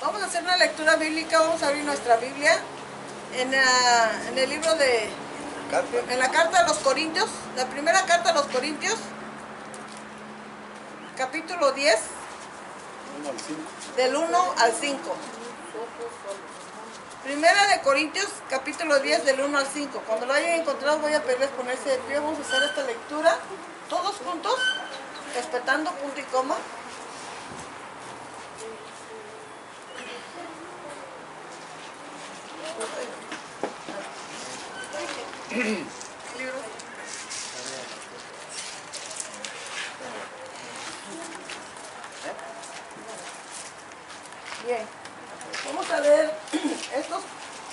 Vamos a hacer una lectura bíblica, vamos a abrir nuestra Biblia en el libro de... En la carta a los Corintios, la primera carta a los Corintios, capítulo 10, del 1 al 5. Primera de Corintios, capítulo 10, del 1 al 5. Cuando lo hayan encontrado voy a pedirles ponerse de pie, vamos a hacer esta lectura, todos juntos, respetando punto y coma. Bien, vamos a leer estos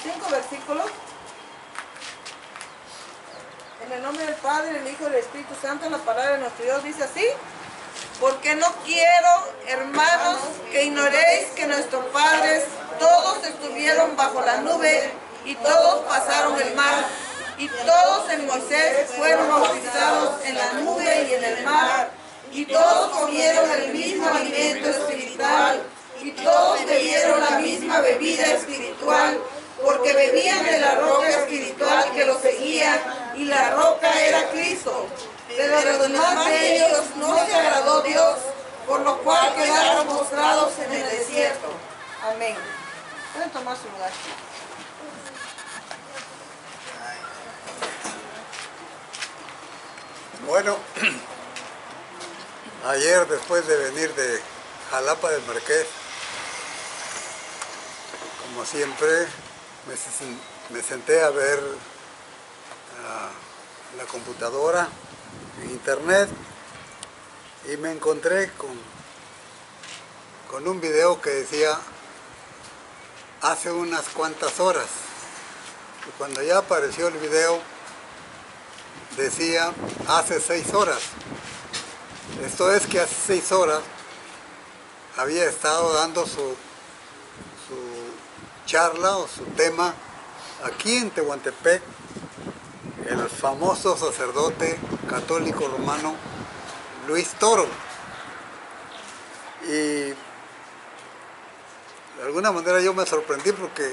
5 versículos en el nombre del Padre, del Hijo y del Espíritu Santo. La palabra de nuestro Dios dice así: porque no quiero, hermanos, que ignoréis que nuestros padres todos estuvieron bajo la nube y todos pasaron el mar, y todos en Moisés fueron bautizados en la nube y en el mar, y todos comieron el mismo alimento espiritual, y todos bebieron la misma bebida espiritual, porque bebían de la roca espiritual que los seguía, y la roca era Cristo. Pero de los demás de ellos no se agradó Dios, por lo cual quedaron postrados en el desierto. Amén. Pueden tomar su lugar. Bueno, ayer después de venir de Jalapa del Marqués, como siempre, me senté a ver la computadora, internet, y me encontré con un video que decía hace unas cuantas horas, y cuando ya apareció el video decía hace 6 horas. Esto es que hace 6 horas había estado dando su charla o su tema aquí en Tehuantepec el famoso sacerdote católico romano Luis Toro. Y de alguna manera yo me sorprendí porque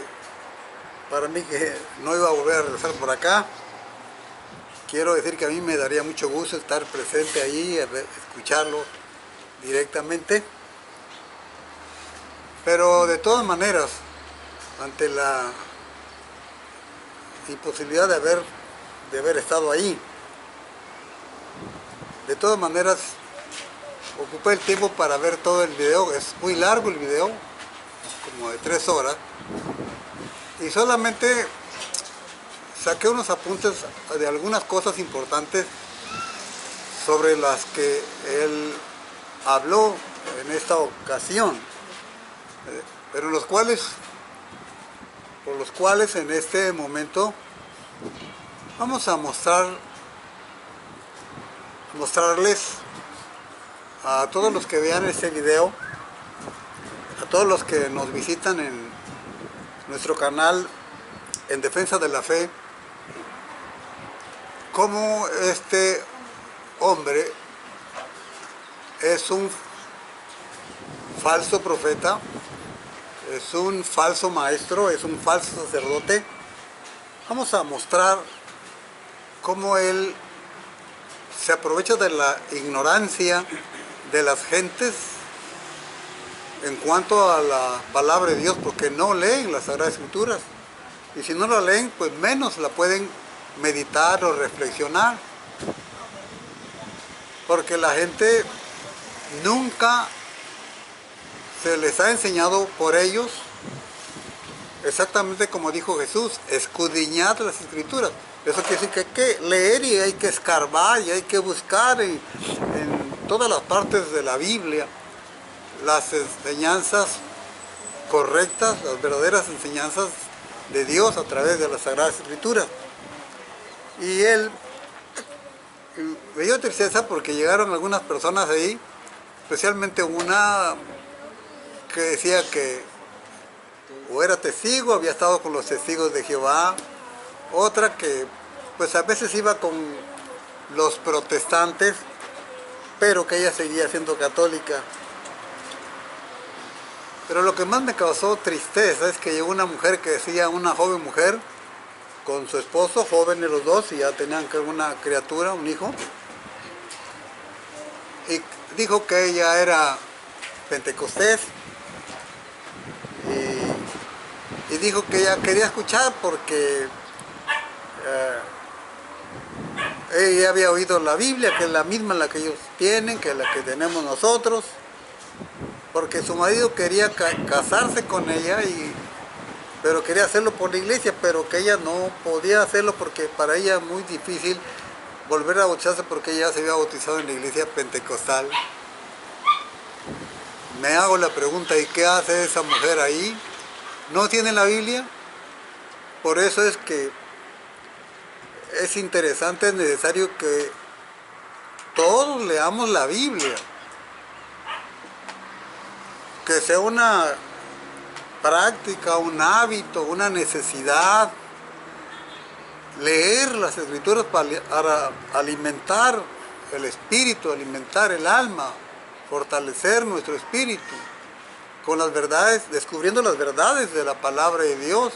para mí que no iba a volver a regresar por acá. Quiero decir que a mí me daría mucho gusto estar presente ahí, escucharlo directamente. Pero de todas maneras, ante la imposibilidad de haber estado ahí, de todas maneras ocupé el tiempo para ver todo el video. Es muy largo el video, como de 3 horas, y solamente saqué unos apuntes de algunas cosas importantes sobre las que él habló en esta ocasión, pero por los cuales en este momento vamos a mostrarles a todos los que vean este video, a todos los que nos visitan en nuestro canal En Defensa de la Fe, cómo este hombre es un falso profeta, es un falso maestro, es un falso sacerdote. Vamos a mostrar cómo él se aprovecha de la ignorancia de las gentes en cuanto a la palabra de Dios, porque no leen las Sagradas Escrituras, y si no la leen, pues menos la pueden meditar o reflexionar, porque la gente nunca se les ha enseñado por ellos, exactamente como dijo Jesús, escudriñad las Escrituras. Eso quiere decir que hay que leer y hay que escarbar y hay que buscar en todas las partes de la Biblia las enseñanzas correctas, las verdaderas enseñanzas de Dios a través de las Sagradas Escrituras. Y él me dio tristeza porque llegaron algunas personas ahí, especialmente una que decía que o era testigo, había estado con los testigos de Jehová, otra que pues a veces iba con los protestantes, pero que ella seguía siendo católica. Pero lo que más me causó tristeza es que llegó una mujer que decía, una joven mujer, con su esposo, jóvenes los dos, y ya tenían una criatura, un hijo, y dijo que ella era pentecostés, y dijo que ella quería escuchar porque ella había oído la Biblia, que es la misma la que ellos tienen, que es la que tenemos nosotros, porque su marido quería casarse con ella, pero quería hacerlo por la iglesia, pero que ella no podía hacerlo porque para ella es muy difícil volver a bautizarse porque ella se había bautizado en la iglesia pentecostal. Me hago la pregunta, ¿y qué hace esa mujer ahí? ¿No tiene la Biblia? Por eso es que es interesante, es necesario que todos leamos la Biblia. Que sea una práctica, un hábito, una necesidad. Leer las Escrituras para alimentar el espíritu, alimentar el alma, fortalecer nuestro espíritu con las verdades, descubriendo las verdades de la palabra de Dios.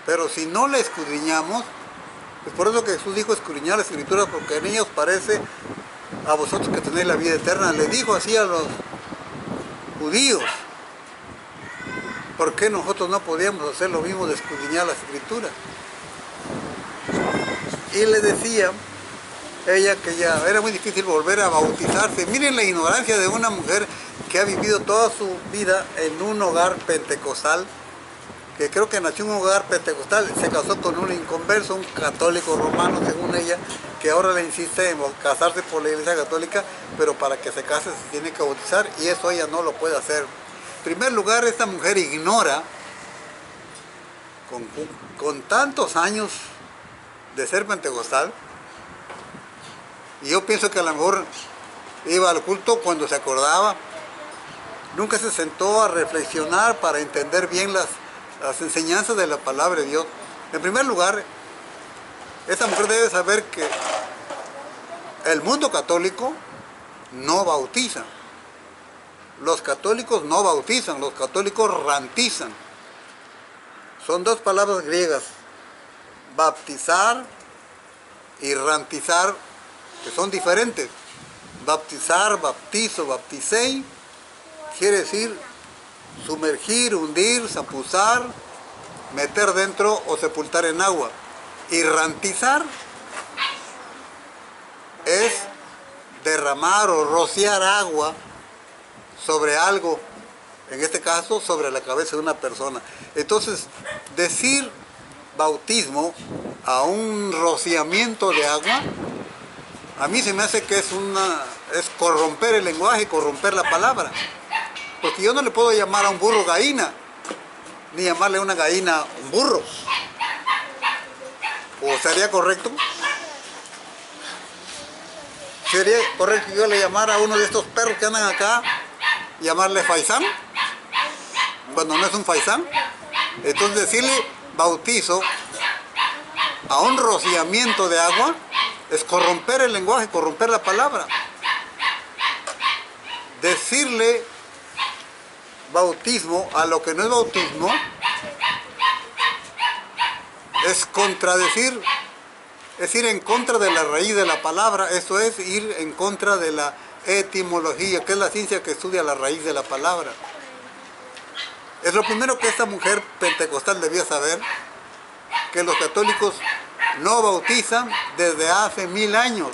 Pero si no la escudriñamos, es por eso que Jesús dijo escudriñar las Escrituras, porque en ellas parece a vosotros que tenéis la vida eterna. Le dijo así a los judíos. ¿Por qué nosotros no podíamos hacer lo mismo de escudriñar las Escrituras? Y le decía ella que ya era muy difícil volver a bautizarse. Miren la ignorancia de una mujer que ha vivido toda su vida en un hogar pentecostal, que creo que nació en un hogar pentecostal, se casó con un inconverso, un católico romano según ella, que ahora le insiste en casarse por la iglesia católica, pero para que se case se tiene que bautizar, y eso ella no lo puede hacer. En primer lugar, esta mujer ignora, con tantos años de ser pentecostal, y yo pienso que a lo mejor iba al culto cuando se acordaba, nunca se sentó a reflexionar para entender bien las enseñanzas de la palabra de Dios. En primer lugar, esta mujer debe saber que el mundo católico no bautiza. Los católicos no bautizan, los católicos rantizan. Son dos palabras griegas, baptizar y rantizar, que son diferentes. Baptizar, baptizo, bapticei, quiere decir sumergir, hundir, zapuzar, meter dentro o sepultar en agua. Y rantizar es derramar o rociar agua sobre algo, en este caso sobre la cabeza de una persona. Entonces, decir bautismo a un rociamiento de agua, a mí se me hace que es corromper el lenguaje, corromper la palabra. Porque yo no le puedo llamar a un burro gallina, ni llamarle a una gallina un burro. ¿O sería correcto? ¿Sería correcto que yo le llamara a uno de estos perros que andan acá, llamarle faisán, cuando no es un faisán? Entonces decirle bautizo a un rociamiento de agua es corromper el lenguaje, corromper la palabra. Decirle bautismo a lo que no es bautismo es contradecir, es ir en contra de la raíz de la palabra. Eso es ir en contra de la etimología, que es la ciencia que estudia la raíz de la palabra. Es lo primero que esta mujer pentecostal debía saber, que los católicos no bautizan desde hace 1000 años,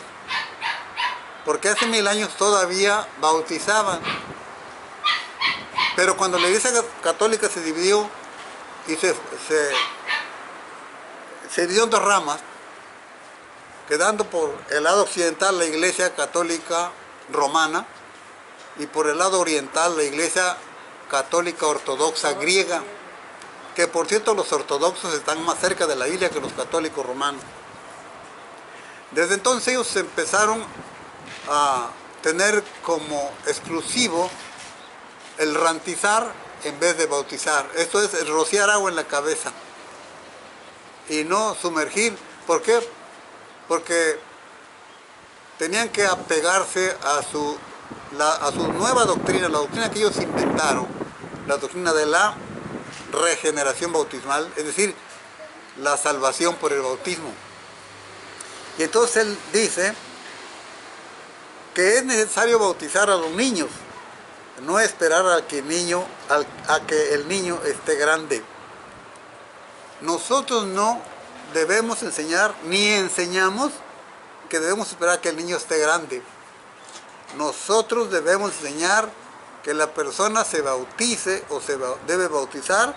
porque hace 1000 años todavía bautizaban. Pero cuando la iglesia católica se dividió y se dividió en dos ramas, quedando por el lado occidental la iglesia católica romana y por el lado oriental la iglesia católica ortodoxa griega, que por cierto los ortodoxos están más cerca de la Biblia que los católicos romanos. Desde entonces ellos empezaron a tener como exclusivo el rantizar en vez de bautizar. Esto es el rociar agua en la cabeza y no sumergir. ¿Por qué? Porque tenían que apegarse a su nueva doctrina, la doctrina que ellos inventaron, la doctrina de la regeneración bautismal, es decir, la salvación por el bautismo. Y entonces él dice que es necesario bautizar a los niños, no esperar a que el niño esté grande. Nosotros no debemos enseñar, ni enseñamos que debemos esperar a que el niño esté grande. Nosotros debemos enseñar que la persona se bautice o debe bautizar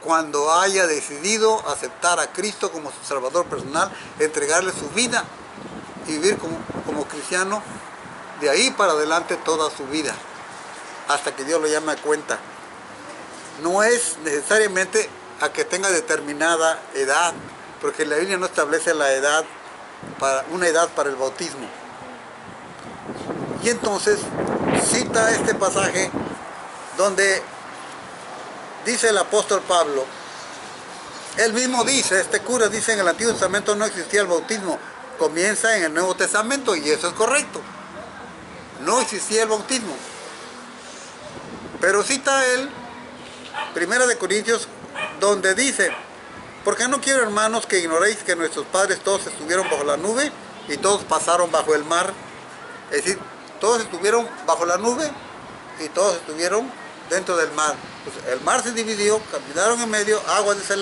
cuando haya decidido aceptar a Cristo como su Salvador personal, entregarle su vida y vivir como cristiano de ahí para adelante toda su vida, hasta que Dios lo llame a cuenta. No es necesariamente a que tenga determinada edad, porque la Biblia no establece una edad para el bautismo. Y entonces cita este pasaje donde dice el apóstol Pablo, él mismo dice, este cura dice, en el Antiguo Testamento no existía el bautismo, comienza en el Nuevo Testamento, y eso es correcto, no existía el bautismo. Pero cita él, 1 Corintios, donde dice, porque no quiero, hermanos, que ignoréis que nuestros padres todos estuvieron bajo la nube y todos pasaron bajo el mar. Es decir, todos estuvieron bajo la nube y todos estuvieron dentro del mar. Pues el mar se dividió, caminaron en medio, agua de ese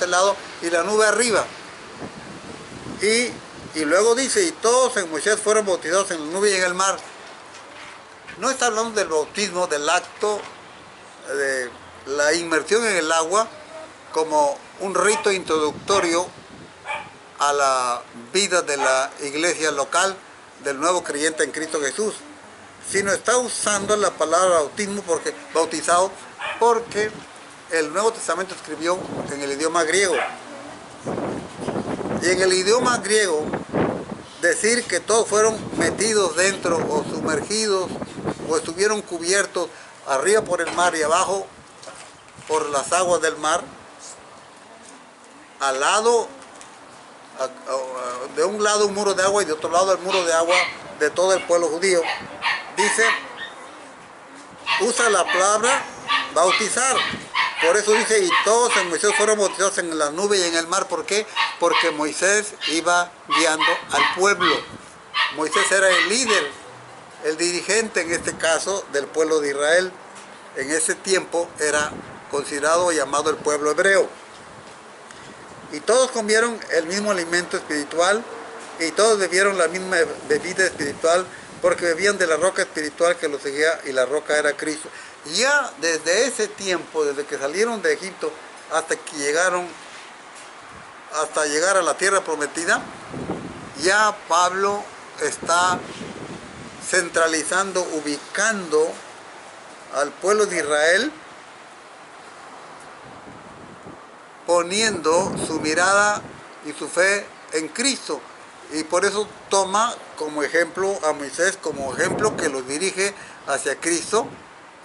lado y la nube arriba. Y luego dice, y todos en Moisés fueron bautizados en la nube y en el mar. No está hablando del bautismo, del acto de la inmersión en el agua como un rito introductorio a la vida de la iglesia local del nuevo creyente en Cristo Jesús, sino está usando la palabra bautizado porque el Nuevo Testamento escribió en el idioma griego. Y en el idioma griego, decir que todos fueron metidos dentro o sumergidos o estuvieron cubiertos arriba por el mar y abajo por las aguas del mar, al lado, de un lado un muro de agua y de otro lado el muro de agua de todo el pueblo judío, dice, usa la palabra bautizar. Por eso dice, y todos en Moisés fueron bautizados en la nube y en el mar. ¿Por qué? Porque Moisés iba guiando al pueblo. Moisés era el líder, el dirigente en este caso del pueblo de Israel. En ese tiempo era considerado o llamado el pueblo hebreo. Y todos comieron el mismo alimento espiritual y todos bebieron la misma bebida espiritual, porque bebían de la roca espiritual que los seguía, y la roca era Cristo. Y ya desde ese tiempo, desde que salieron de Egipto hasta llegar a la tierra prometida, ya Pablo está centralizando, ubicando al pueblo de Israel, poniendo su mirada y su fe en Cristo. Y por eso toma como ejemplo a Moisés, como ejemplo que los dirige hacia Cristo,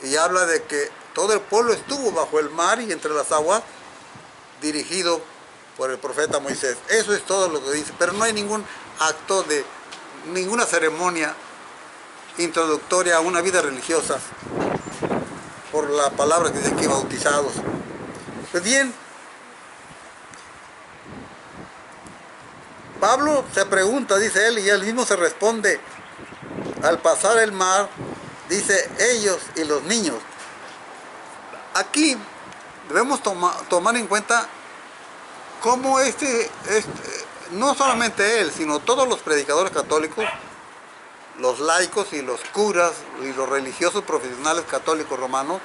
y habla de que todo el pueblo estuvo bajo el mar y entre las aguas, dirigido por el profeta Moisés. Eso es todo lo que dice, pero no hay ningún acto de ninguna ceremonia introductoria a una vida religiosa por la palabra que dice aquí, bautizados. Pues bien, Pablo se pregunta, dice él, y él mismo se responde, al pasar el mar, dice, ellos y los niños. Aquí debemos tomar en cuenta cómo no solamente él, sino todos los predicadores católicos, los laicos y los curas y los religiosos profesionales católicos romanos,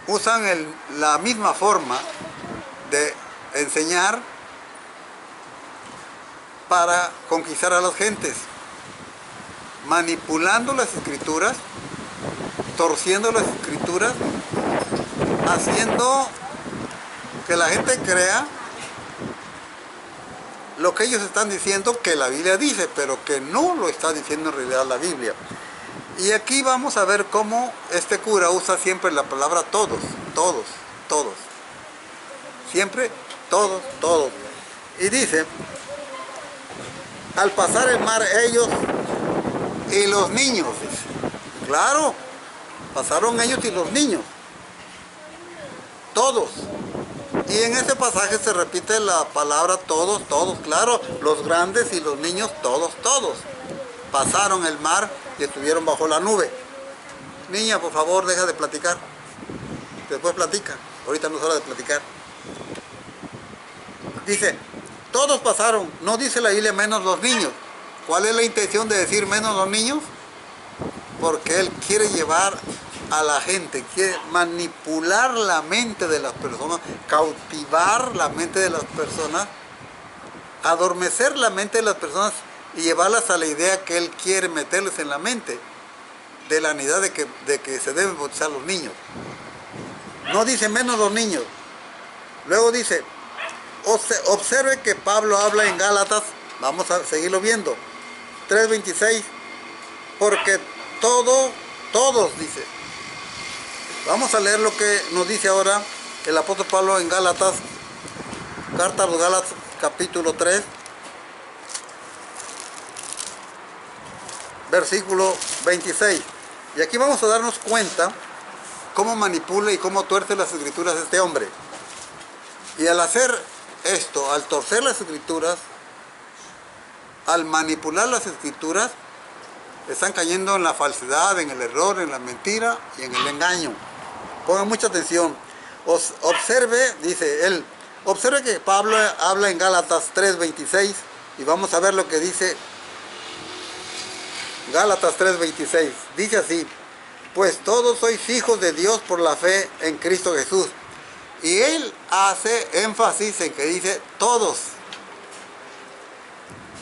usan la misma forma de enseñar para conquistar a las gentes, manipulando las escrituras, torciendo las escrituras, haciendo que la gente crea lo que ellos están diciendo que la Biblia dice, pero que no lo está diciendo en realidad la Biblia. Y aquí vamos a ver cómo este cura usa siempre la palabra todos, todos, todos. Siempre todos, todos. Y dice, al pasar el mar ellos y los niños. Claro, pasaron ellos y los niños. todos. Y en ese pasaje se repite la palabra todos, todos, claro, los grandes y los niños, todos, todos. Pasaron el mar y estuvieron bajo la nube. Niña, por favor, deja de platicar. Después platica, ahorita no es hora de platicar. Dice, todos pasaron, no dice la Biblia menos los niños. ¿Cuál es la intención de decir menos los niños? Porque Él quiere llevar a la gente, quiere manipular la mente de las personas, cautivar la mente de las personas, adormecer la mente de las personas y llevarlas a la idea que Él quiere meterles en la mente, de la idea de que se deben bautizar los niños. No dice menos los niños. Luego dice, observe que Pablo habla en Gálatas, vamos a seguirlo viendo, 3:26, porque todos, dice. Vamos a leer lo que nos dice ahora el apóstol Pablo en Gálatas, carta a los Gálatas, capítulo 3, versículo 26. Y aquí vamos a darnos cuenta cómo manipula y cómo tuerce las escrituras este hombre. Y al hacer esto, al torcer las escrituras, al manipular las escrituras, están cayendo en la falsedad, en el error, en la mentira y en el engaño. Pongan mucha atención. Observe, dice él, observe que Pablo habla en Gálatas 3:26 y vamos a ver lo que dice Gálatas 3:26. Dice así, pues todos sois hijos de Dios por la fe en Cristo Jesús. Y él hace énfasis en que dice todos.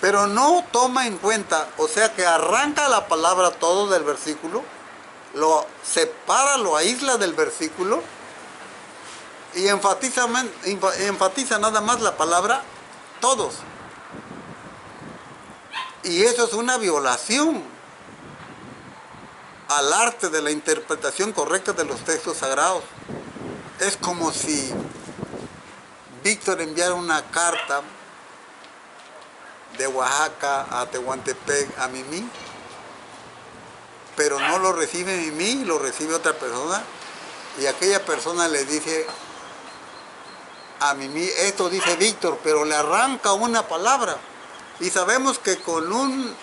Pero no toma en cuenta, o sea que arranca la palabra todo del versículo, lo separa, lo aísla del versículo y enfatiza nada más la palabra todos. Y eso es una violación al arte de la interpretación correcta de los textos sagrados. Es como si Víctor enviara una carta de Oaxaca a Tehuantepec a Mimi, pero no lo recibe Mimi, lo recibe otra persona, y aquella persona le dice a Mimi, esto dice Víctor, pero le arranca una palabra, y sabemos que con un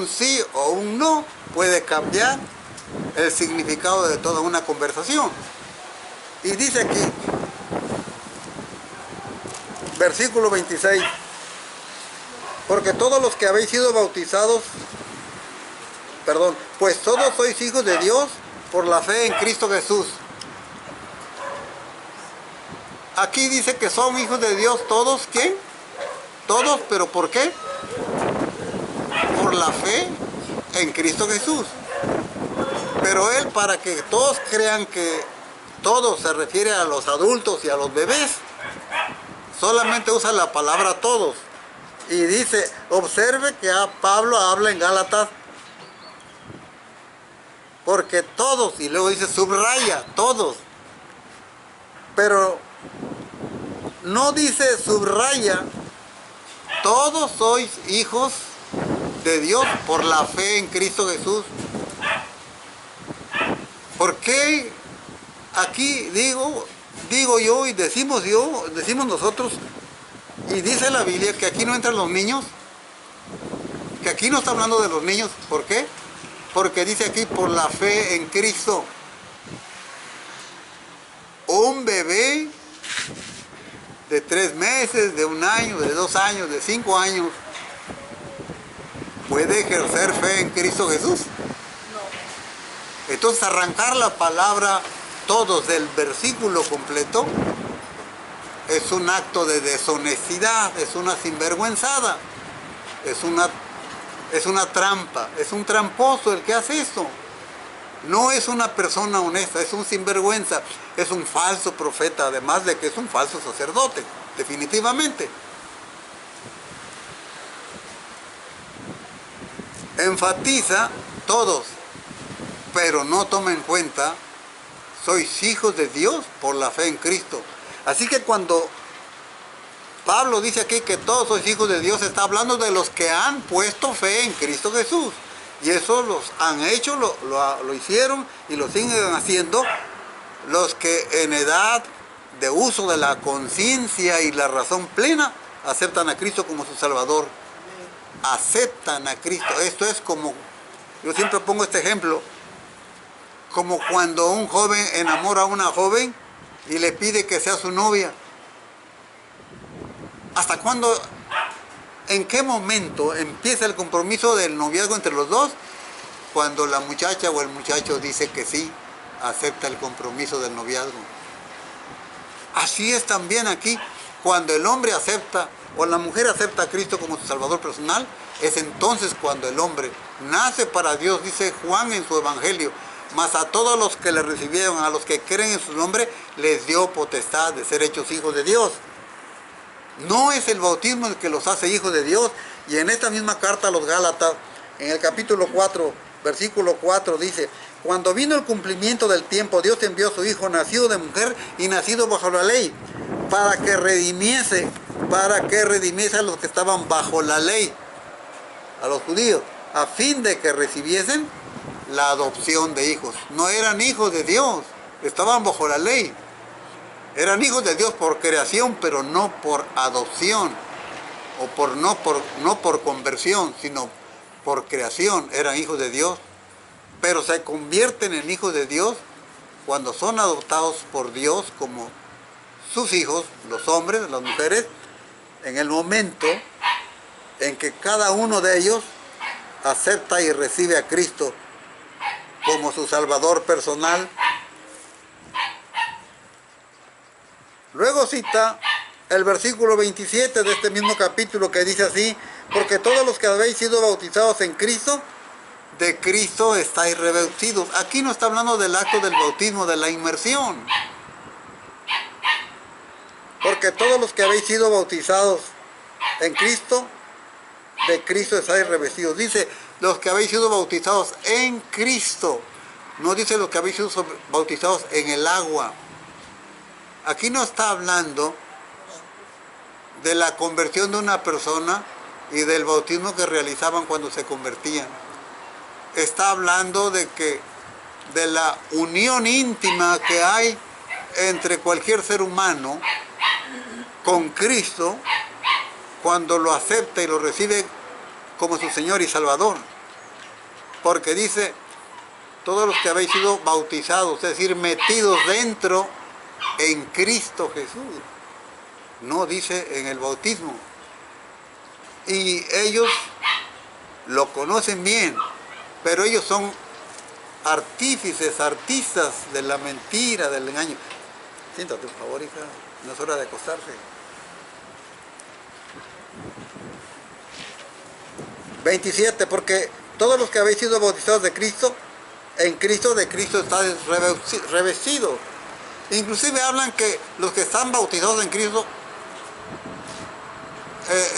sí o un no puede cambiar el significado de toda una conversación. Y dice aquí, versículo 26, porque todos los que habéis sido bautizados, pues todos sois hijos de Dios por la fe en Cristo Jesús. Aquí dice que son hijos de Dios todos, ¿quién? Todos, pero ¿por qué? Por la fe en Cristo Jesús. Pero él, para que todos crean que todos se refiere a los adultos y a los bebés, solamente usa la palabra todos. Y dice, observe que Pablo habla en Gálatas, porque todos, y luego dice subraya, todos. Pero no dice subraya, todos sois hijos de Dios por la fe en Cristo Jesús. ¿Por qué aquí digo yo y decimos nosotros, y dice la Biblia que aquí no entran los niños? Que aquí no está hablando de los niños. ¿Por qué? Porque dice aquí por la fe en Cristo. Un bebé de 3 meses, de 1 año, de 2 años, de 5 años, ¿puede ejercer fe en Cristo Jesús? No. Entonces arrancar la palabra todos del versículo completo es un acto de deshonestidad, es una sinvergüenzada, es una trampa, es un tramposo el que hace esto. No es una persona honesta, es un sinvergüenza, es un falso profeta, además de que es un falso sacerdote, definitivamente. Enfatiza todos, pero no toma en cuenta, sois hijos de Dios por la fe en Cristo. Así que cuando Pablo dice aquí que todos sois hijos de Dios, está hablando de los que han puesto fe en Cristo Jesús. Y eso los han hecho, lo hicieron y lo siguen haciendo los que en edad de uso de la conciencia y la razón plena, aceptan a Cristo como su Salvador. Aceptan a Cristo. Esto es como, yo siempre pongo este ejemplo, como cuando un joven enamora a una joven y le pide que sea su novia. ¿Hasta cuándo, en qué momento empieza el compromiso del noviazgo entre los dos? Cuando la muchacha o el muchacho dice que sí, acepta el compromiso del noviazgo. Así es también aquí, cuando el hombre acepta o la mujer acepta a Cristo como su Salvador personal, es entonces cuando el hombre nace para Dios, dice Juan en su Evangelio. Mas a todos los que le recibieron, a los que creen en su nombre, les dio potestad de ser hechos hijos de Dios. No es el bautismo el que los hace hijos de Dios. Y en esta misma carta a los Gálatas, en el capítulo 4, versículo 4, dice: cuando vino el cumplimiento del tiempo, Dios envió a su Hijo, nacido de mujer y nacido bajo la ley, para que redimiese a los que estaban bajo la ley, a los judíos, a fin de que recibiesen la adopción de hijos. No eran hijos de Dios, estaban bajo la ley. Eran hijos de Dios por creación, pero no por adopción, o no por conversión, sino por creación. Eran hijos de Dios, pero se convierten en hijos de Dios cuando son adoptados por Dios como sus hijos, los hombres, las mujeres, en el momento en que cada uno de ellos acepta y recibe a Cristo como su Salvador personal. Luego cita el versículo 27 de este mismo capítulo, que dice así: porque todos los que habéis sido bautizados en Cristo, de Cristo estáis revestidos. Aquí no está hablando del acto del bautismo, de la inmersión. Porque todos los que habéis sido bautizados en Cristo, de Cristo estáis revestidos. Dice los que habéis sido bautizados en Cristo. No dice los que habéis sido bautizados en el agua. Aquí no está hablando de la conversión de una persona y del bautismo que realizaban cuando se convertían. Está hablando de la unión íntima que hay entre cualquier ser humano con Cristo cuando lo acepta y lo recibe como su Señor y Salvador. Porque dice, todos los que habéis sido bautizados, es decir, metidos dentro en Cristo Jesús. No dice en el bautismo. Y ellos lo conocen bien, pero ellos son artífices, artistas de la mentira, del engaño. Siéntate, por favor, hija, no es hora de acostarse. 27, porque todos los que habéis sido bautizados de Cristo, en Cristo, de Cristo estáis revestidos. Inclusive hablan que los que están bautizados en Cristo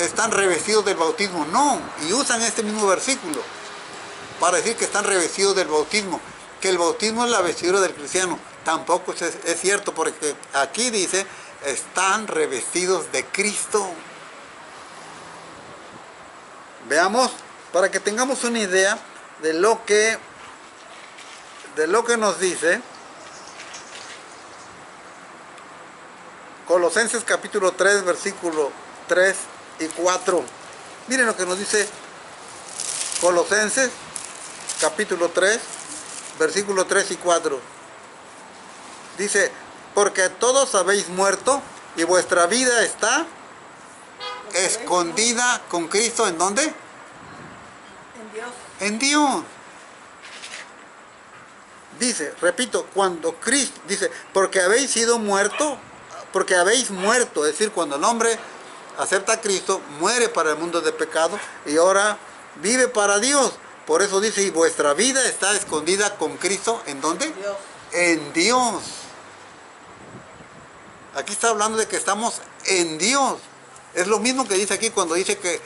están revestidos del bautismo. No, y usan este mismo versículo para decir que están revestidos del bautismo, que el bautismo es la vestidura del cristiano. Tampoco es cierto, porque aquí dice, están revestidos de Cristo. Veamos, para que tengamos una idea de lo que nos dice Colosenses capítulo 3, versículo 3 y 4. Miren lo que nos dice Colosenses capítulo 3, versículo 3 y 4. Dice, porque todos habéis muerto y vuestra vida está escondida con Cristo. ¿En dónde? En Dios. En Dios. Dice, repito, cuando Cristo, dice, porque habéis sido muertos, porque habéis muerto, es decir, cuando el hombre acepta a Cristo, muere para el mundo de pecado y ahora vive para Dios. Por eso dice, y vuestra vida está escondida con Cristo, ¿en dónde? Dios. En Dios. Aquí está hablando de que estamos en Dios. Es lo mismo que dice aquí cuando dice que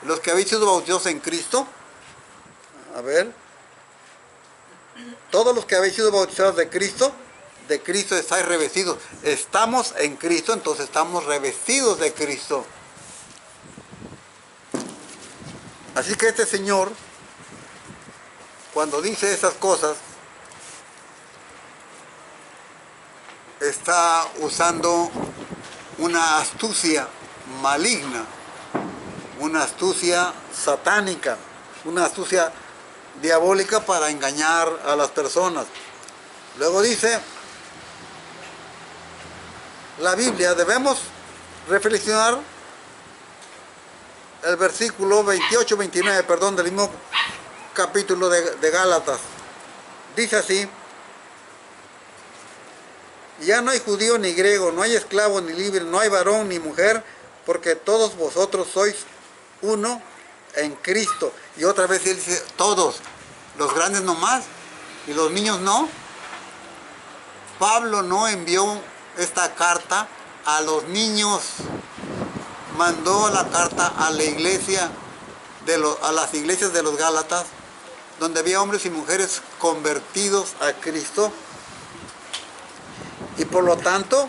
los que habéis sido bautizados en Cristo, a ver, todos los que habéis sido bautizados de Cristo estáis revestidos. Estamos en Cristo, entonces estamos revestidos de Cristo. Así que este Señor, cuando dice esas cosas, está usando una astucia maligna, una astucia satánica, una astucia diabólica para engañar a las personas. Luego dice la Biblia, debemos reflexionar el versículo 28-29, perdón, del mismo capítulo de Gálatas. Dice así: ya no hay judío ni griego, no hay esclavo ni libre, no hay varón ni mujer, porque todos vosotros sois uno en Cristo. Y otra vez él dice todos, los grandes nomás y los niños no. Pablo no envió esta carta a los niños, mandó la carta a la iglesia, a las iglesias de los Gálatas, donde había hombres y mujeres convertidos a Cristo. Y por lo tanto,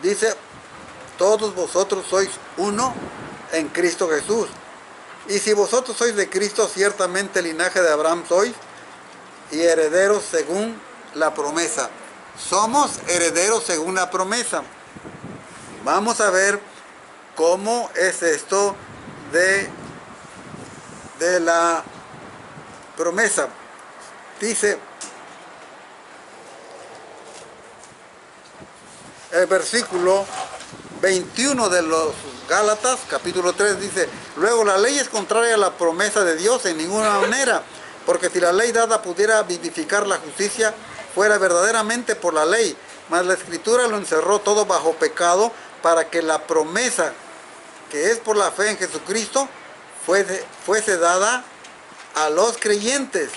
dice, todos vosotros sois uno en Cristo Jesús. Y si vosotros sois de Cristo, ciertamente el linaje de Abraham sois, y herederos según la promesa. Somos herederos según la promesa. Vamos a ver cómo es esto de la promesa. Dice el versículo 21 de los Gálatas, capítulo 3, dice: luego la ley es contraria a la promesa de Dios en ninguna manera, porque si la ley dada pudiera vivificar la justicia, fuera verdaderamente por la ley, mas la Escritura lo encerró todo bajo pecado, para que la promesa que es por la fe en Jesucristo fuese dada a los creyentes.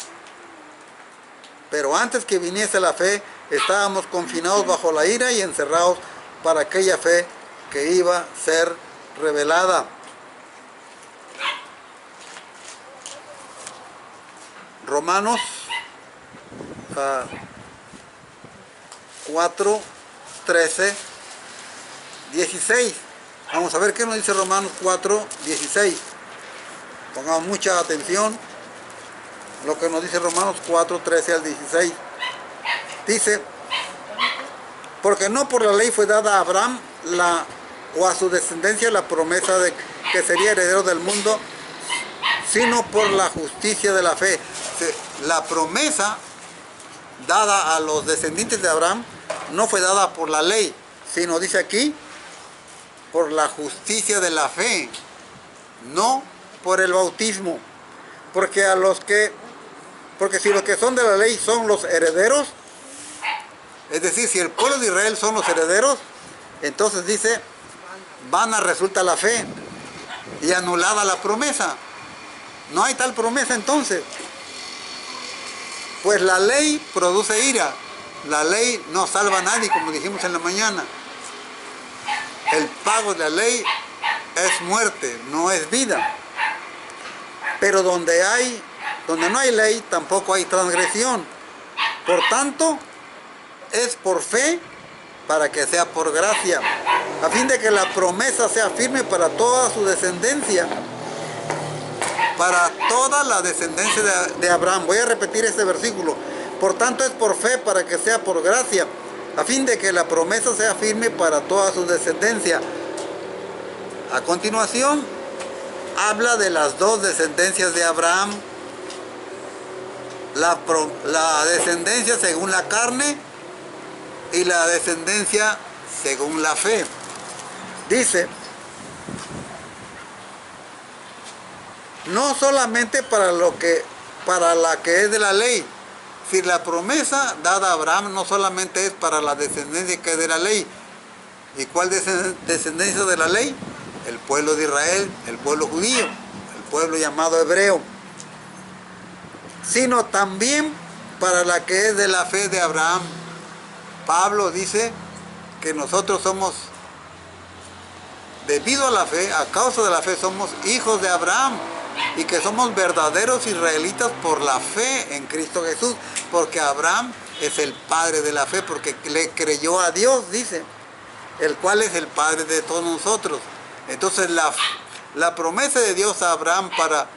Pero antes que viniese la fe, estábamos confinados bajo la ira y encerrados para aquella fe que iba a ser revelada. Romanos 4, 13, 16. Vamos a ver qué nos dice Romanos 4, 16. Pongamos mucha atención lo que nos dice Romanos 4, 13 al 16. Dice: porque no por la ley fue dada a Abraham o a su descendencia la promesa de que sería heredero del mundo, sino por la justicia de la fe. La promesa dada a los descendientes de Abraham no fue dada por la ley, sino, dice aquí, por la justicia de la fe, no por el bautismo. Porque si los que son de la ley son los herederos, es decir, si el pueblo de Israel son los herederos, entonces dice, vana resulta la fe y anulada la promesa. No hay tal promesa entonces. Pues la ley produce ira. La ley no salva a nadie, como dijimos en la mañana. El pago de la ley es muerte, no es vida. Pero donde no hay ley, tampoco hay transgresión. Por tanto, es por fe para que sea por gracia, a fin de que la promesa sea firme para toda su descendencia, para toda la descendencia de Abraham. Voy a repetir este versículo. Por tanto, es por fe para que sea por gracia, a fin de que la promesa sea firme para toda su descendencia. A continuación, habla de las dos descendencias de Abraham: la descendencia según la carne y la descendencia según la fe. Dice: no solamente para la que es de la ley. Si la promesa dada a Abraham no solamente es para la descendencia que es de la ley. ¿Y cuál descendencia de la ley? El pueblo de Israel, el pueblo judío, el pueblo llamado hebreo. Sino también para la que es de la fe de Abraham. Pablo dice que nosotros somos, debido a la fe, a causa de la fe, somos hijos de Abraham, y que somos verdaderos israelitas por la fe en Cristo Jesús, porque Abraham es el padre de la fe, porque le creyó a Dios, dice, el cual es el padre de todos nosotros. Entonces la promesa de Dios a Abraham para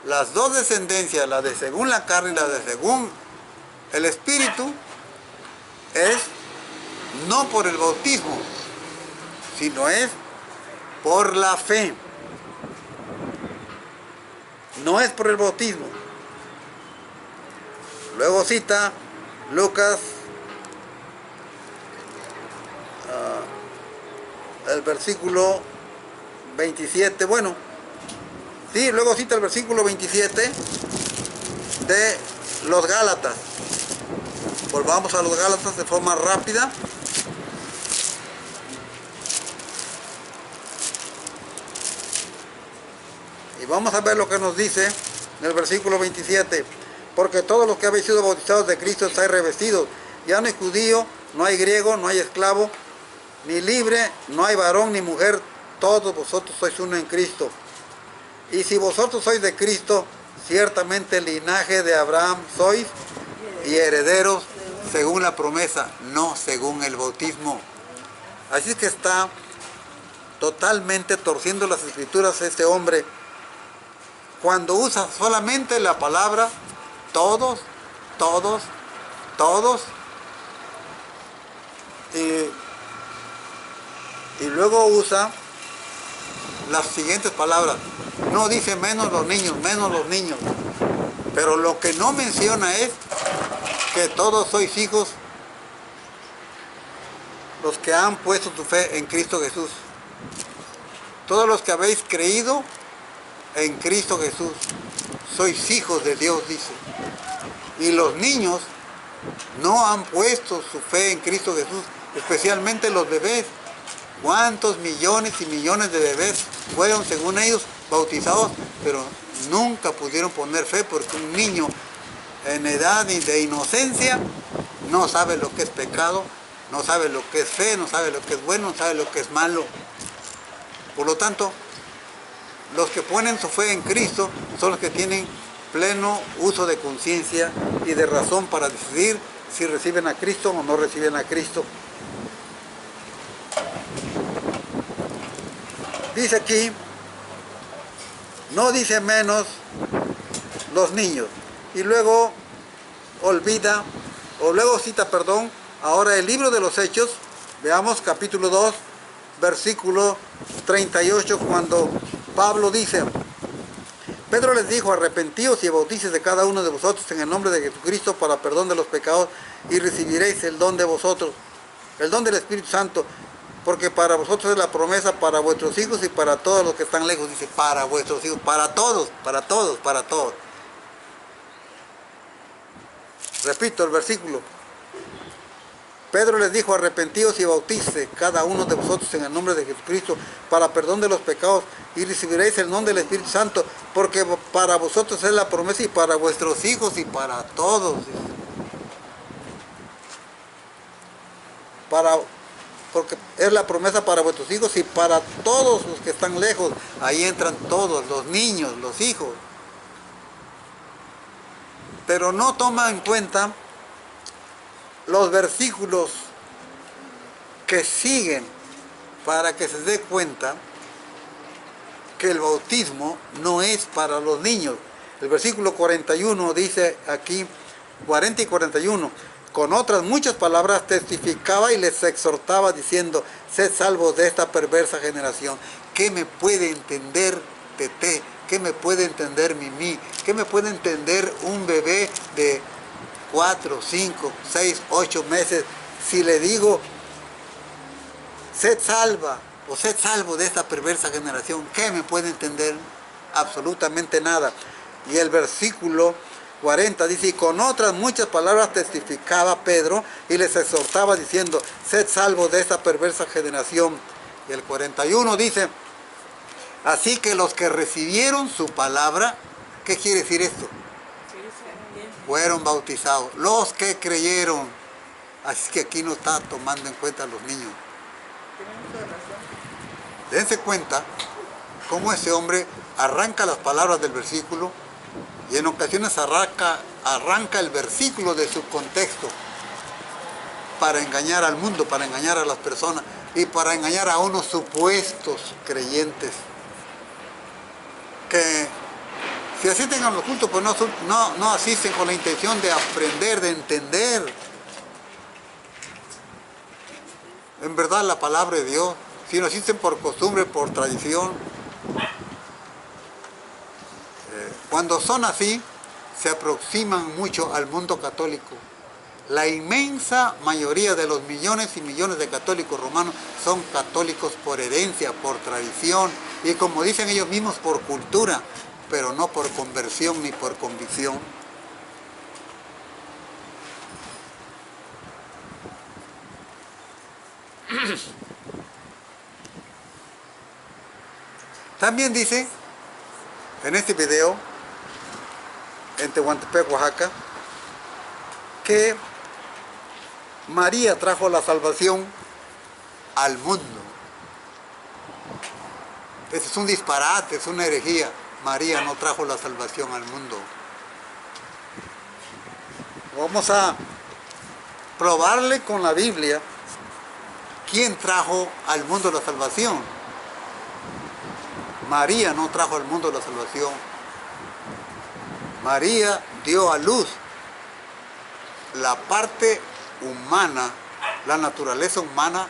las dos descendencias, la de según la carne y la de según el espíritu, es no por el bautismo, sino es por la fe. No es por el bautismo. Luego cita Lucas, el versículo 27, bueno, sí, luego cita el versículo 27 de los Gálatas. Volvamos a los Gálatas de forma rápida. Y vamos a ver lo que nos dice en el versículo 27. Porque todos los que habéis sido bautizados de Cristo estáis revestidos. Ya no hay judío, no hay griego, no hay esclavo, ni libre, no hay varón ni mujer. Todos vosotros sois uno en Cristo. Y si vosotros sois de Cristo, ciertamente el linaje de Abraham sois y herederos según la promesa, no según el bautismo. Así es que está totalmente torciendo las escrituras este hombre cuando usa solamente la palabra todos, todos, todos, y luego usa las siguientes palabras. No dice menos los niños, pero lo que no menciona es que todos sois hijos los que han puesto tu fe en Cristo Jesús. Todos los que habéis creído en Cristo Jesús, sois hijos de Dios, dice. Y los niños no han puesto su fe en Cristo Jesús, especialmente los bebés. ¿Cuántos millones y millones de bebés fueron, según ellos, bautizados, pero nunca pudieron poner fe porque un niño en edad de inocencia no sabe lo que es pecado, no sabe lo que es fe, no sabe lo que es bueno, no sabe lo que es malo? Por lo tanto, los que ponen su fe en Cristo son los que tienen pleno uso de conciencia y de razón para decidir si reciben a Cristo o no reciben a Cristo. Dice aquí, no dice menos los niños. Y luego cita, ahora el libro de los Hechos, veamos capítulo 2, versículo 38, cuando Pablo dice: Pedro les dijo, arrepentíos y bautícese de cada uno de vosotros en el nombre de Jesucristo para perdón de los pecados y recibiréis el don de vosotros, el don del Espíritu Santo, porque para vosotros es la promesa, para vuestros hijos y para todos los que están lejos. Dice, para vuestros hijos, para todos, para todos, para todos. Repito el versículo. Pedro les dijo, arrepentíos y bautícese cada uno de vosotros en el nombre de Jesucristo para perdón de los pecados y recibiréis el don del Espíritu Santo, porque para vosotros es la promesa y para vuestros hijos y para todos. Porque es la promesa para vuestros hijos y para todos los que están lejos. Ahí entran todos, los niños, los hijos. Pero no toma en cuenta los versículos que siguen para que se dé cuenta que el bautismo no es para los niños. El versículo 41 dice aquí, 40 y 41, con otras muchas palabras testificaba y les exhortaba diciendo, sed salvos de esta perversa generación. ¿Qué me puede entender Tete? ¿Qué me puede entender Mimi? ¿Qué me puede entender un bebé de 4, 5, 6, 8 meses si le digo, sed salva o sed salvo de esta perversa generación? ¿Qué me puede entender? Absolutamente nada. Y el versículo 40 dice, y con otras muchas palabras testificaba Pedro y les exhortaba diciendo, sed salvos de esta perversa generación. Y el 41 dice, así que los que recibieron su palabra, ¿qué quiere decir esto? Fueron bautizados, los que creyeron. Así que aquí no está tomando en cuenta a los niños. Dense cuenta cómo ese hombre arranca las palabras del versículo y en ocasiones arranca el versículo de su contexto para engañar al mundo, para engañar a las personas y para engañar a unos supuestos creyentes que si asisten a los cultos pues no asisten con la intención de aprender, de entender. en verdad la palabra de Dios, si lo hiciste por costumbre, por tradición. Cuando son así, se aproximan mucho al mundo católico. La inmensa mayoría de los millones y millones de católicos romanos son católicos por herencia, por tradición y, como dicen ellos mismos, por cultura, pero no por conversión ni por convicción. También dice en este video, en Tehuantepec, Oaxaca, que María trajo la salvación al mundo. Ese es un disparate, es una herejía. María no trajo la salvación al mundo. Vamos a probarle con la Biblia quién trajo al mundo la salvación. María no trajo al mundo la salvación. María dio a luz la parte humana, la naturaleza humana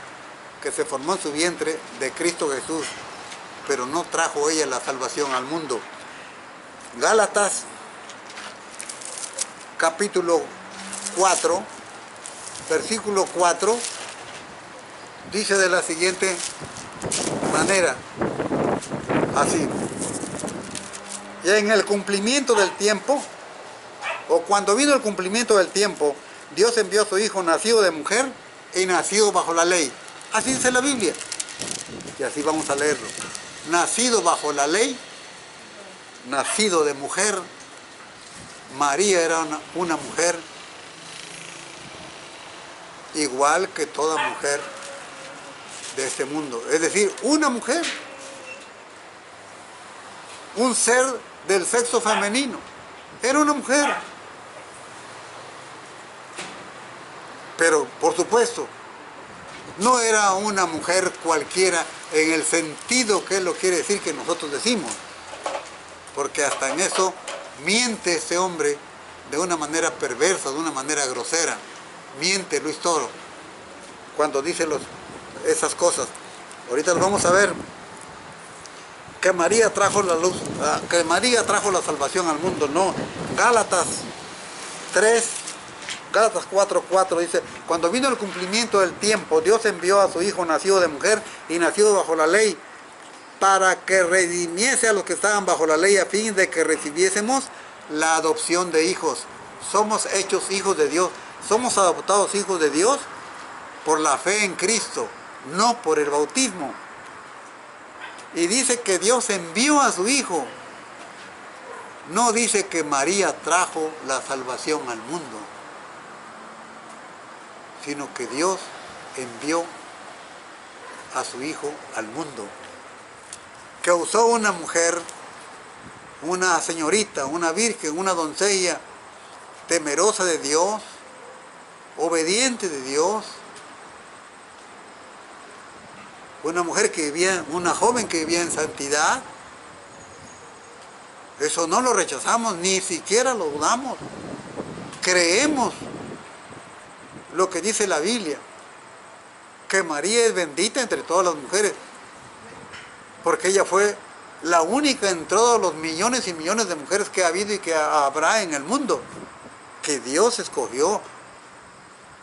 que se formó en su vientre de Cristo Jesús, pero no trajo ella la salvación al mundo. Gálatas capítulo 4, versículo 4, dice de la siguiente manera, así: y en el cumplimiento del tiempo, o cuando vino el cumplimiento del tiempo, Dios envió a su Hijo nacido de mujer y nacido bajo la ley. Así dice la Biblia. Y así vamos a leerlo. Nacido bajo la ley, nacido de mujer. María era una mujer igual que toda mujer de este mundo. Es decir, una mujer. Un ser del sexo femenino. Era una mujer. Pero, por supuesto, no era una mujer cualquiera en el sentido que él lo quiere decir que nosotros decimos. Porque hasta en eso miente ese hombre de una manera perversa, de una manera grosera. Miente Luis Toro cuando dice esas cosas. Ahorita lo vamos a ver. Que María trajo la luz, que María trajo la salvación al mundo. No. Gálatas 4:4 dice: cuando vino el cumplimiento del tiempo, Dios envió a su Hijo nacido de mujer y nacido bajo la ley, para que redimiese a los que estaban bajo la ley, a fin de que recibiésemos la adopción de hijos. Somos hechos hijos de Dios. Somos adoptados hijos de Dios por la fe en Cristo, no por el bautismo. Y dice que Dios envió a su Hijo. No dice que María trajo la salvación al mundo, sino que Dios envió a su Hijo al mundo. Que usó una mujer, una señorita, una virgen, una doncella temerosa de Dios, obediente de Dios. Una mujer que vivía, una joven que vivía en santidad. Eso no lo rechazamos, ni siquiera lo dudamos. Creemos lo que dice la Biblia, que María es bendita entre todas las mujeres, porque ella fue la única en todos los millones y millones de mujeres que ha habido y que habrá en el mundo, que Dios escogió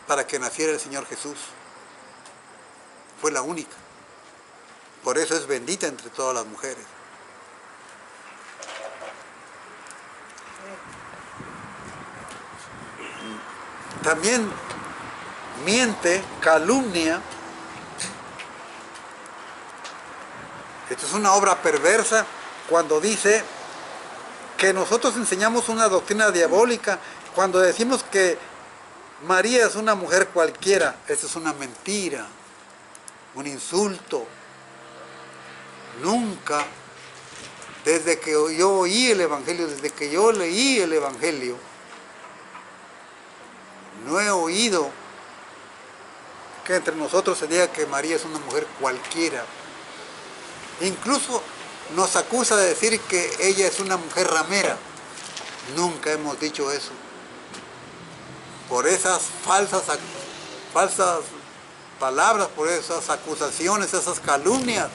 para que naciera el Señor Jesús. Fue la única. Por eso es bendita entre todas las mujeres. También miente, calumnia. Esto es una obra perversa cuando dice que nosotros enseñamos una doctrina diabólica, cuando decimos que María es una mujer cualquiera. Eso es una mentira, un insulto. Nunca, desde que yo oí el Evangelio, desde que yo leí el Evangelio, no he oído que entre nosotros se diga que María es una mujer cualquiera. Incluso nos acusa de decir que ella es una mujer ramera. Nunca hemos dicho eso. Por esas falsas palabras, por esas acusaciones, esas calumnias,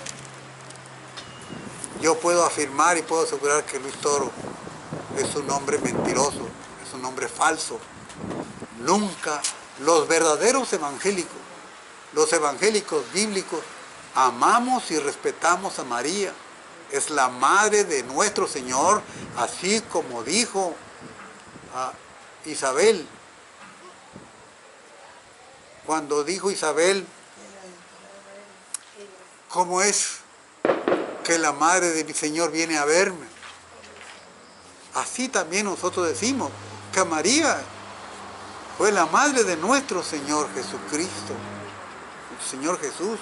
yo puedo afirmar y puedo asegurar que Luis Toro es un hombre mentiroso, es un hombre falso. Nunca los verdaderos evangélicos, los evangélicos bíblicos, amamos y respetamos a María. Es la madre de nuestro Señor, así como dijo a Isabel. Cuando dijo Isabel, ¿cómo es que la madre de mi Señor viene a verme? Así también nosotros decimos que María fue la madre de nuestro Señor Jesucristo, el Señor Jesús.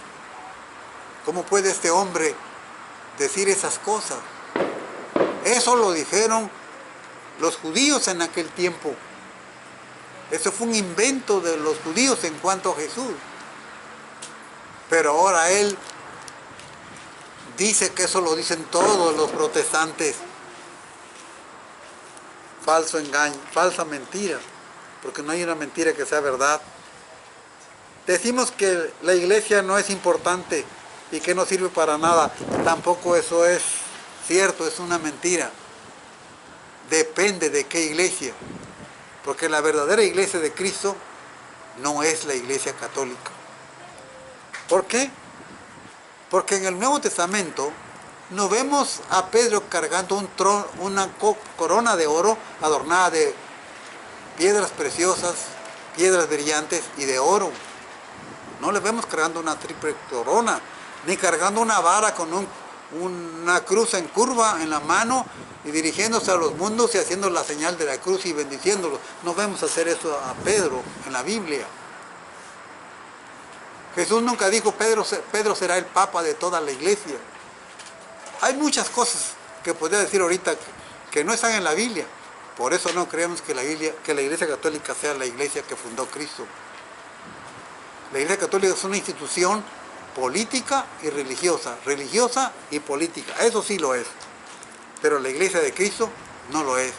¿Cómo puede este hombre decir esas cosas? Eso lo dijeron los judíos en aquel tiempo. Eso fue un invento de los judíos en cuanto a Jesús. Pero ahora él dice que eso lo dicen todos los protestantes. Falso engaño, falsa mentira, porque no hay una mentira que sea verdad. Decimos que la iglesia no es importante y que no sirve para nada. Tampoco eso es cierto, es una mentira. Depende de qué iglesia, porque la verdadera iglesia de Cristo no es la iglesia católica. ¿Por qué? Porque en el Nuevo Testamento no vemos a Pedro cargando una corona de oro adornada de piedras preciosas, piedras brillantes y de oro. No le vemos cargando una triple corona, ni cargando una vara con una cruz en curva en la mano y dirigiéndose a los mundos y haciendo la señal de la cruz y bendiciéndolos. No vemos hacer eso a Pedro en la Biblia. Jesús nunca dijo, Pedro será el papa de toda la iglesia. Hay muchas cosas que podría decir ahorita que no están en la Biblia. Por eso no creemos que la Iglesia Católica sea la iglesia que fundó Cristo. La Iglesia Católica es una institución política y religiosa y política. Eso sí lo es. Pero la Iglesia de Cristo no lo es.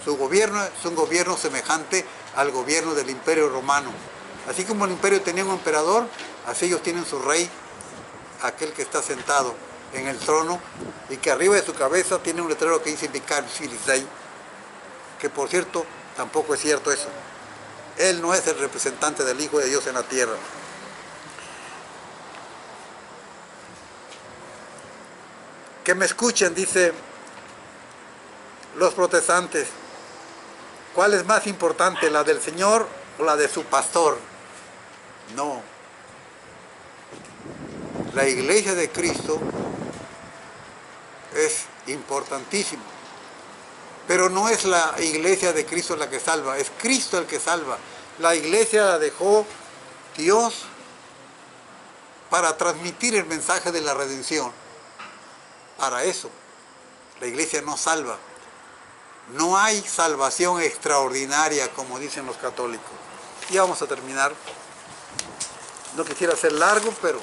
Su gobierno es un gobierno semejante al gobierno del Imperio Romano. Así como el imperio tenía un emperador, así ellos tienen su rey, aquel que está sentado en el trono y que arriba de su cabeza tiene un letrero que dice Vicarius Filii, que por cierto tampoco es cierto eso. Él no es el representante del Hijo de Dios en la tierra. Que me escuchen, dice los protestantes, ¿cuál es más importante, la del Señor o la de su pastor? No. La iglesia de Cristo es importantísima, pero no es la iglesia de Cristo la que salva, es Cristo el que salva. La iglesia la dejó Dios para transmitir el mensaje de la redención. Para eso, la iglesia no salva. No hay salvación extraordinaria, como dicen los católicos. Y vamos a terminar. No quisiera ser largo, pero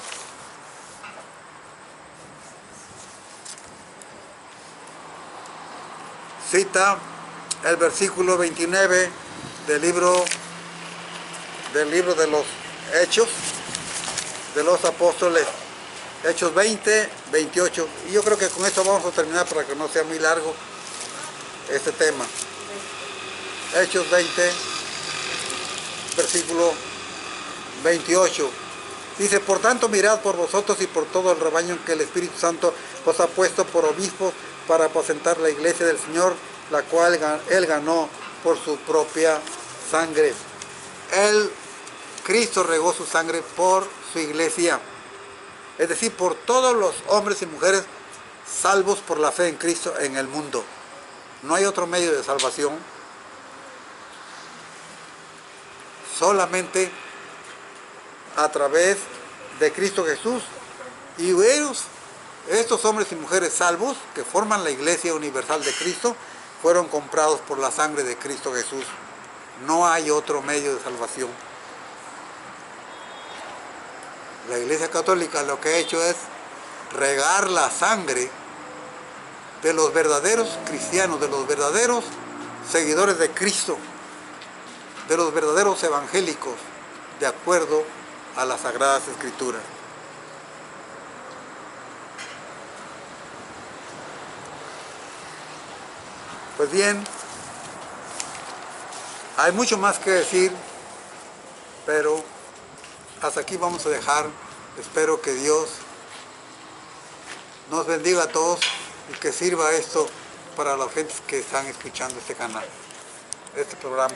cita el versículo 29 del libro de los Hechos de los Apóstoles, Hechos 20, 28. Y yo creo que con esto vamos a terminar para que no sea muy largo este tema. Hechos 20, versículo 28. Dice, por tanto mirad por vosotros y por todo el rebaño que el Espíritu Santo os ha puesto por obispos para apacentar la iglesia del Señor, la cual Él ganó por su propia sangre. Cristo regó su sangre por su iglesia. Es decir, por todos los hombres y mujeres salvos por la fe en Cristo en el mundo. No hay otro medio de salvación. Solamente a través de Cristo Jesús. Y estos hombres y mujeres salvos que forman la iglesia universal de Cristo fueron comprados por la sangre de Cristo Jesús. No hay otro medio de salvación. La Iglesia Católica lo que ha hecho es regar la sangre de los verdaderos cristianos, de los verdaderos seguidores de Cristo, de los verdaderos evangélicos, de acuerdo a las Sagradas Escrituras. Pues bien, hay mucho más que decir, pero hasta aquí vamos a dejar. Espero que Dios nos bendiga a todos y que sirva esto para las gentes que están escuchando este canal, este programa.